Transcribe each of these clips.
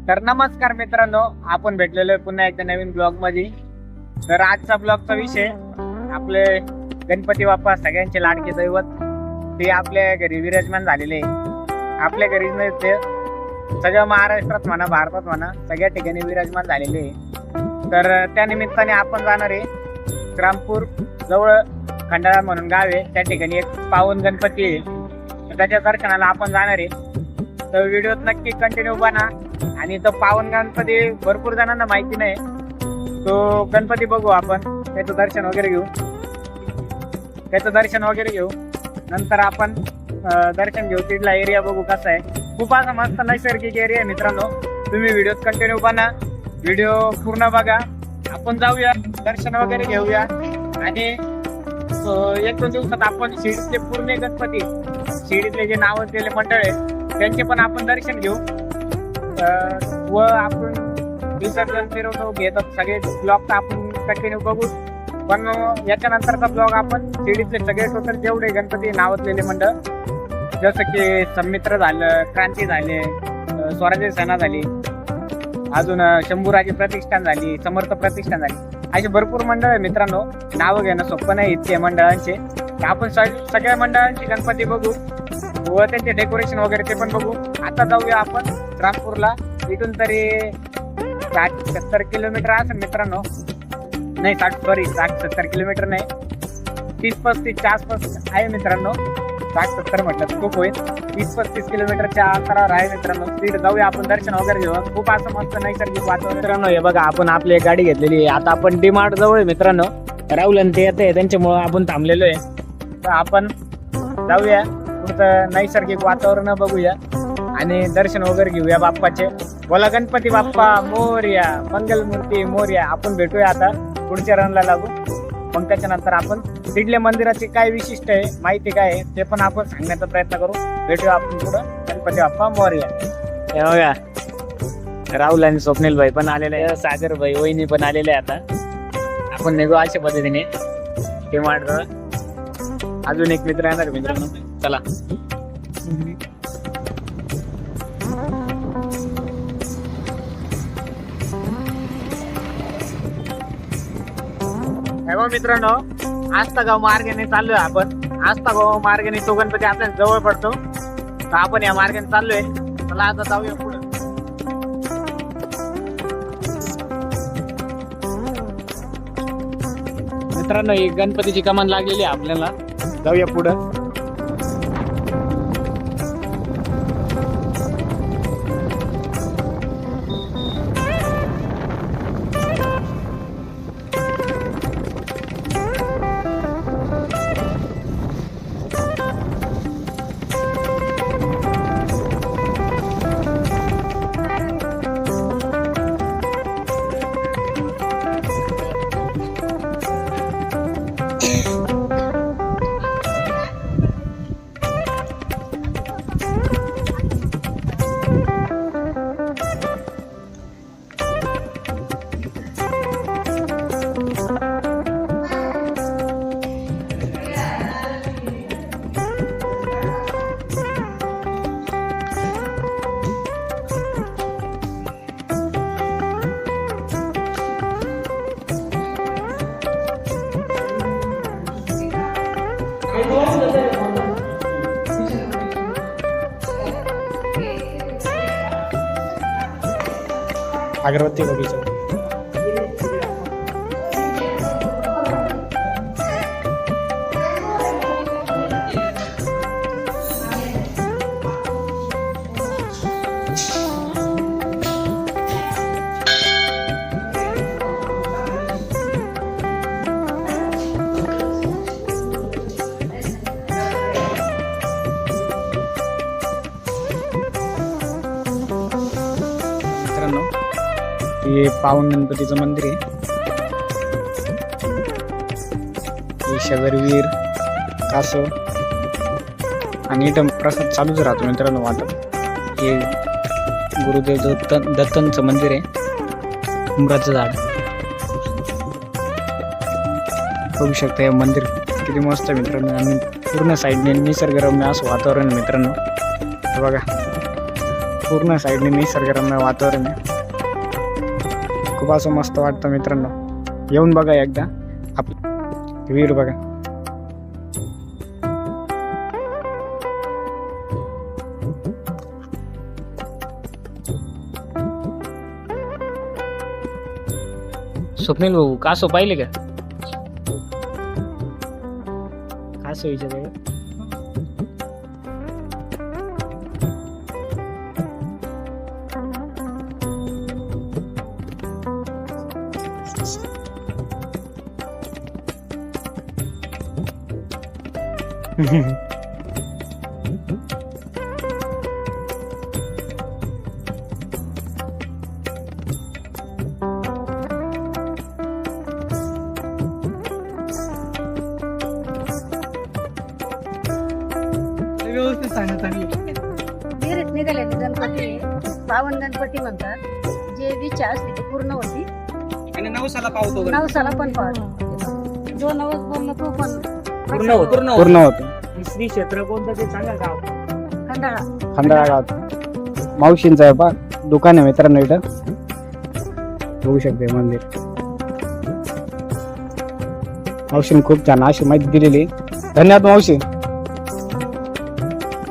तर नमस्कार मित्रांनो, आपण भेटलेलो आहे पुन्हा एकदा नवीन ब्लॉग मध्ये। तर आजचा ब्लॉगचा विषय आपले गणपती बाप्पा सगळ्यांचे लाडके दैवत ते आपल्या घरी विराजमान झालेले आहे। आपल्या घरी नाही ते सगळ्या महाराष्ट्रात म्हणा भारतात म्हणा सगळ्या ठिकाणी विराजमान झालेले आहे। तर त्या निमित्ताने आपण जाणार आहे ग्रामपूर जवळ खंडाळा म्हणून गाव आहे, त्या ठिकाणी एक पावन गणपती आहे, त्याच्या दर्शनाला आपण जाणार आहे। तर व्हिडिओत नक्की कंटिन्यू बना आणि तो पावन गणपती भरपूर जणांना माहिती नाही, तो गणपती बघू आपण, त्याचं दर्शन वगैरे घेऊ नंतर आपण दर्शन घेऊ। तिथला एरिया बघू कसा आहे, खूप असा मस्त नैसर्गिक एरिया आहे मित्रांनो। तुम्ही व्हिडिओत कंटिन्यू बना, व्हिडिओ पूर्ण बघा। आपण जाऊया, दर्शन वगैरे घेऊया आणि एक दोन दिवसात आपण शिर्डीतले पूर्ण गणपती, शिर्डीतले जे नावाजलेले मंडळ आहे त्यांचे पण आपण दर्शन घेऊ व आपण विसर्जन फिरवतो घेतात सगळे ब्लॉग तर आपण कंटिन्यू बघू। पण याच्यानंतरचा ब्लॉग आपण शिर्डीतले सगळे टोटल जेवढे गणपती नावाजलेले मंडळ, जसं की सन्मित्र झालं, क्रांती झाले, स्वराज्य सेना झाली, अजून शंभूराजे प्रतिष्ठान झाली, समर्थ प्रतिष्ठान झाली, असे भरपूर मंडळ आहे मित्रांनो। नावं घेणं सोपं नाही इतके मंडळांचे। आपण सगळ्या मंडळांची गणपती बघू व त्यांचे डेकोरेशन वगैरे ते पण बघू। आता जाऊया आपण ग्रामपूरला, इथून तरी 60-70 किलोमीटर असेल मित्रांनो, नाही 60-70 किलोमीटर नाही, 30-35च्या आसपास आहे मित्रांनो। 60-70 म्हटलं तर खूप होईल, 30-35 किलोमीटरच्या अंतरावर आहे मित्रांनो। तिथे जाऊया आपण, दर्शन वगैरे घेऊ। खूप असं मस्त नैसर्गिक वातावरण मित्रांनो। हे बघा, आपण आपली एक गाडी घेतलेली आहे, आता आपण डीमार्ट जवळ आहे मित्रांनो। राहुल आणि ते येते, त्यांच्यामुळं आपण थांबलेलो आहे। तर आपण जाऊया, पुढचं नैसर्गिक वातावरण बघूया आणि दर्शन वगैरे घेऊया बाप्पाचे। बोला गणपती बाप्पा मोरया, मंगलमूर्ती मोरया। आपण भेटूया आता पुढच्या रनला लागू, मग त्याच्यानंतर आपण तिथल्या मंदिराची काय विशिष्ट आहे, माहिती काय आहे ते पण आपण सांगण्याचा प्रयत्न करू। भेटूया आपण पुढं, गणपती बाप्पा मोरया। हे बघा, राहुल आणि स्वप्नील भाई पण आलेले आहे, सागर भाई वहिनी पण आलेले आहे। आता आपण निघू अशा पद्धतीने ते मांडर। अजून एक मित्र येणार मित्रांनो, चला। मित्रांनो, आस्तागाव मार्गाने चाललोय आपण। आस्तागाव मार्गाने तो गणपती आपल्याला जवळ पडतो, तर आपण या मार्गाने चाललोय। चला आता जाऊया पुढे। मित्रांनो, एक गणपतीची कमान लागलेली आहे आपल्याला, जाऊया पुढं। अगरबत्ती बगीचा। हे पावन गणपतीचं मंदिर आहे, हे शगरवीर कासव आणि इथं प्रसाद चालूच राहतो मित्रांनो वाटप। हे गुरुदेव दत्तांचं मंदिर आहे, उंबराचं झाड बघू शकता। हे मंदिर किती मस्त आहे मित्रांनो, आणि पूर्ण साईडने निसर्गरम्य असं वातावरण मित्रांनो। बघा पूर्ण साईडने निसर्गरम्य वातावरण आहे. खूप असं मस्त वाटतं मित्रांनो. येऊन बघा एकदा विहीर बघा. स्वप्नील भाऊ कासव पाहिले का? कासव विचार व्यवस्थित सांगत विहिरीत निघाले गणपती पावन गणपती म्हणतात. जे इच्छा असते ती पूर्ण होती. आणि नवसाला पावतो नवसाला पण पाहतो. जो नवस बोललो तो पण पूर्ण होतो. श्री क्षेत्र कोणतं ते सांगा गाव? खंडाळा. खंडाळा गावात मावशींचं आहे पा दुकान आहे मित्रांनो. इथं बघू शकते मंदिर. मावशीने खूप छान अशी माहिती दिलेली. धन्यवाद मावशी.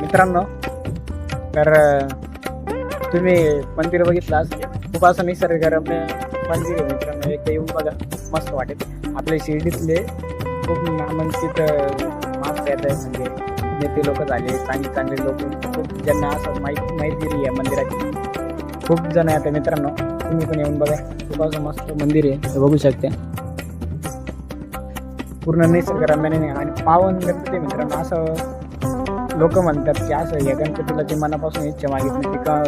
मित्रांनो तर तुम्ही मंदिर बघितलं असेल. खूप असं निसर्गरम्य मंदिर आहे मित्रांनो. एकदा येऊन बघा मस्त वाटेल. आपल्या शिर्डीतले खूप नामांकित माणसं येत आहे. म्हणजे नेते लोक झाले चांगले चांगले लोक खूप ज्यांना असं माहिती दिली आहे मंदिराची. खूप जण येतात मित्रांनो. तुम्ही पण येऊन बघा. खूप असं मस्त मंदिर आहे. बघू शकते. पूर्ण निसर्गरम्याने आणि पावन गणपती मित्रांनो. असं लोक म्हणतात की असं या गणपतीला जी मनापासून इच्छा मागितली ती का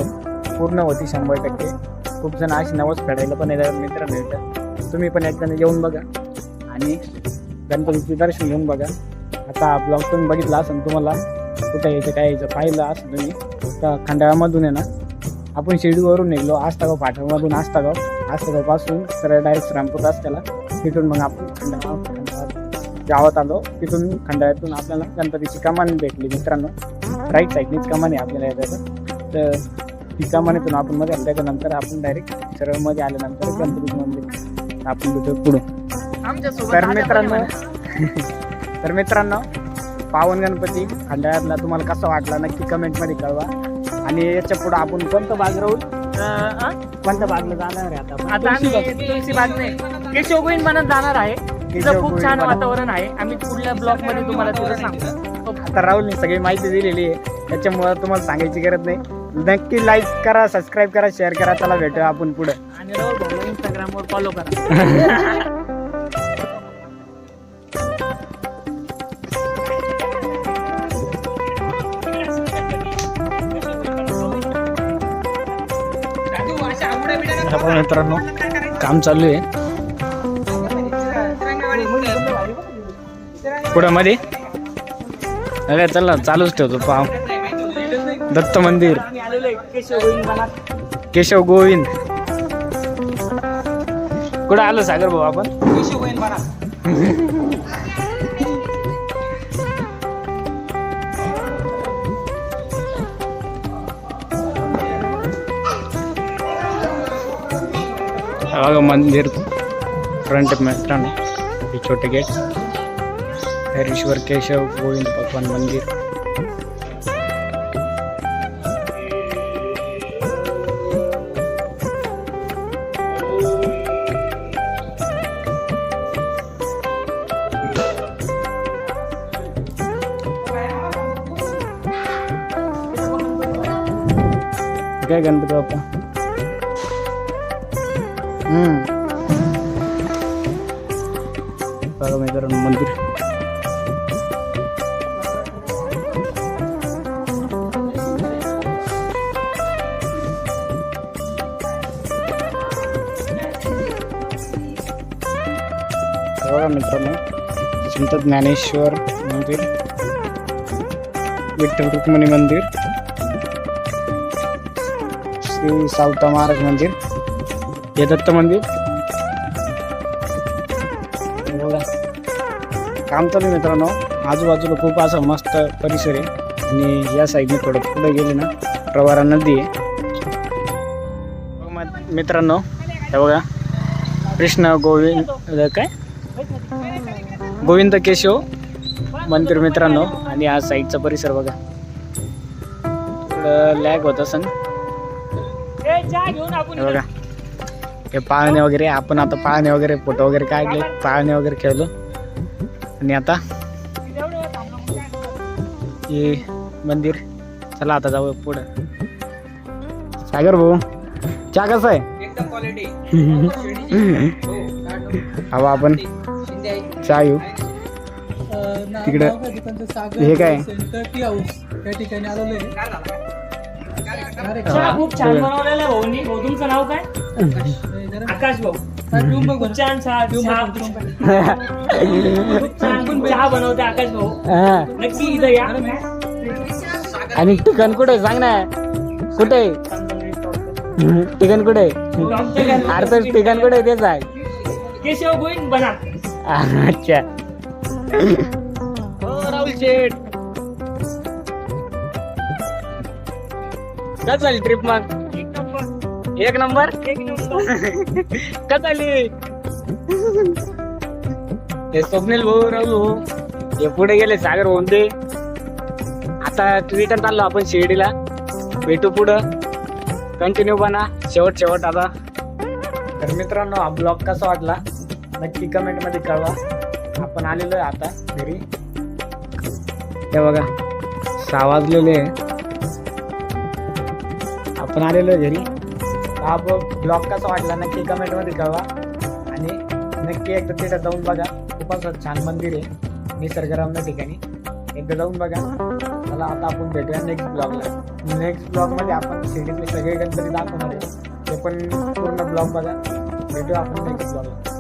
पूर्ण होती 100%. खूप जण अशी नवस फेडायला पण येतात मित्रांनो येतात. तुम्ही पण एकदा येऊन बघा आणि गणपतीचे दर्शन घेऊन बघा. आता ब्लॉग तुम्ही बघितला असेल. तुम्हाला कुठं यायचं काय यायचं पाहिलं असं तुम्ही तर खंडाळामधून आहे ना आपण शिर्डीवरून निघलो. आस्तागाव फाटामधून आस्तागावपासून तर डायरेक्ट श्रामपूर रस्त्याला तिथून मग आपण खंडाळा गावात आलो. तिथून खंडाळ्यातून आपल्याला गणपतीची कमान भेटली मित्रांनो. राईट साईडनीच कमान आहे आपल्याला येतात. तर ती कमानीतून आपण मध्ये आलो. त्याच्यानंतर आपण डायरेक्ट सरळ मध्ये आल्यानंतर गणपती मंदिर आपण तिथं पुढे. तर मित्रांनो पावन गणपती खंडाळ्यातला तुम्हाला कसा वाटला नक्की कमेंटमध्ये कळवा. आणि याच्या पुढे आपण कोणतं बाग राहू कोणत्या बागला जाणार आहे आता? आता आम्ही तुळशीबाग नाही केशवगोविंद म्हणत जाणार आहे. तिथं खूप छान वातावरण आहे. आम्ही पुढल्या ब्लॉग मध्ये तुम्हाला तिथं सांगतो. आता राहुलने सगळी माहिती दिलेली आहे. त्याच्यामुळे तुम्हाला सांगायची गरज नाही. नक्की लाईक करा, सबस्क्राईब करा, शेअर करा. चला भेटूया आपण पुढे. आणि राहुल भाऊला इंस्टाग्रामवर फॉलो करा. मित्रांनो काम चालू आहे पुढे मध्ये. अरे चला चालूच ठेवतो. पाव दत्त मंदिर केशव गोविंद. कुठं आलो सागर भाऊ आपण? बघा मंदिर फ्रंट मित्रांनो. हे छोटे गेट हरीश्वर केशव गोविंद भगवान मंदिर. काय गणपती बाप्पा. बघा मित्रांनो मंदिर. बघा मित्रांनो संत ज्ञानेश्वर मंदिर, विठ्ठल रुक्मिणी मंदिर, श्री सावता महाराज मंदिर, हे दत्त मंदिर. बघा काम चालू मित्रांनो. आजूबाजूला खूप असा मस्त परिसर आहे. आणि या साईडने थोडं पुढे गेले ना प्रवारा नदी आहे. मित्रांनो हे बघा कृष्ण गोविंद काय गोविंद केशव मंदिर मित्रांनो. आणि हा साईडचा परिसर बघा लॅग होत असं बघा. हे पाळणे वगैरे आपण आता पाळणे वगैरे फोटो वगैरे काढले पाळणे वगैरे खेळलो. आणि आता हे मंदिर चला आता जाऊ पुढं. सागर भाऊ चहा कसा आहे हवा आपण चहा घेऊ तिकडे. हे काय त्या ठिकाणी आलेलो खूप छान बनवलेलं आहे भाऊनी. भाऊ तुमचं नाव काय? आकाश भाऊ. खूप छान चहा बनवते आकाश भाऊ. नक्की इथं या. आणि ठिकाण कुठे सांग ना कुठे ठिकाण कुठे अर्थच ठिकाण कुठे तेच आहे केशव गोविंद बना. अच्छा राहुल शेठ का झाली ट्रिप मग? एक नंबर का झाली? हे स्वप्नील भाऊ राहुल भाऊ हे पुढे गेले सागर होऊन ते. आता रिटर्न चाललो आपण शिर्डीला. भेटू पुढं कंटिन्यू बना शेवट आता. तर मित्रांनो हा ब्लॉग कसा वाटला नक्की कमेंट मध्ये कळवा. आपण आलेलो आहे आता घरी. हे बघा 6 वाजलेले आपण आलेलो आहे घरी. हा ब्लॉग कसा वाटला नक्की कमेंट मध्ये कळवा. आणि नक्की एकदा तिथं जाऊन बघा. खूपच छान मंदिर आहे निसर्गरम्य ठिकाणी. एकदा जाऊन बघा. चला आता आपण भेटूया नेक्स्ट ब्लॉगला. नेक्स्ट ब्लॉग मध्ये आपण शिर्डीतले सगळे गणपती दाखवणार आहे. ते पण पूर्ण ब्लॉग बघा. भेटूया आपण नेक्स्ट ब्लॉगला.